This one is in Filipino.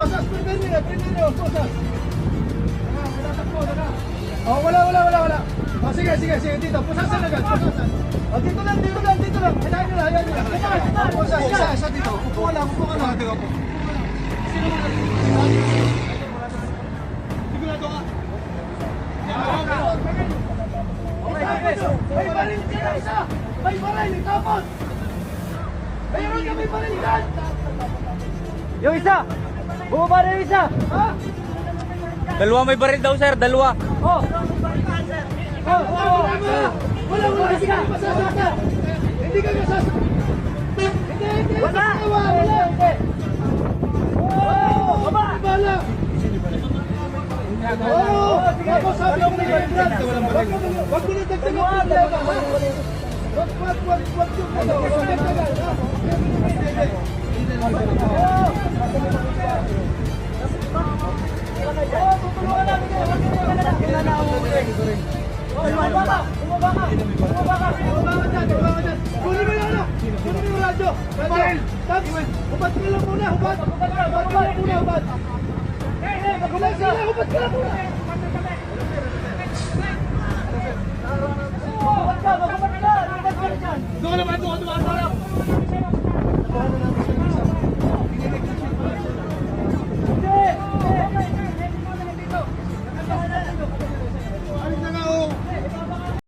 Posas, prende nyo, posas. Oh, wala. Oh, sige, dito. Pusasan agad, pusasan. Oh, dito lang. Hayaan nyo lang. Pusas, isa dito. Upo ka lang. Sigurado ka. May baril sila isa! May baril, tapos! Mayroon kami baril dyan! Yung isa! Bumaba na yung isa! Ha? Dalawa may baril daw, sir. Dalawa. Oh! Wala! Sige, masasaka! Hindi ka masasaka! Hindi! Wala! Baba! Bala! Oo! Tapos sabi ko na yung brand! Wag mo na dagdagan! Wag yung dagdagan! Kunin mo yung radyo! Hubad ka lang muna! Hubad ka lang muna!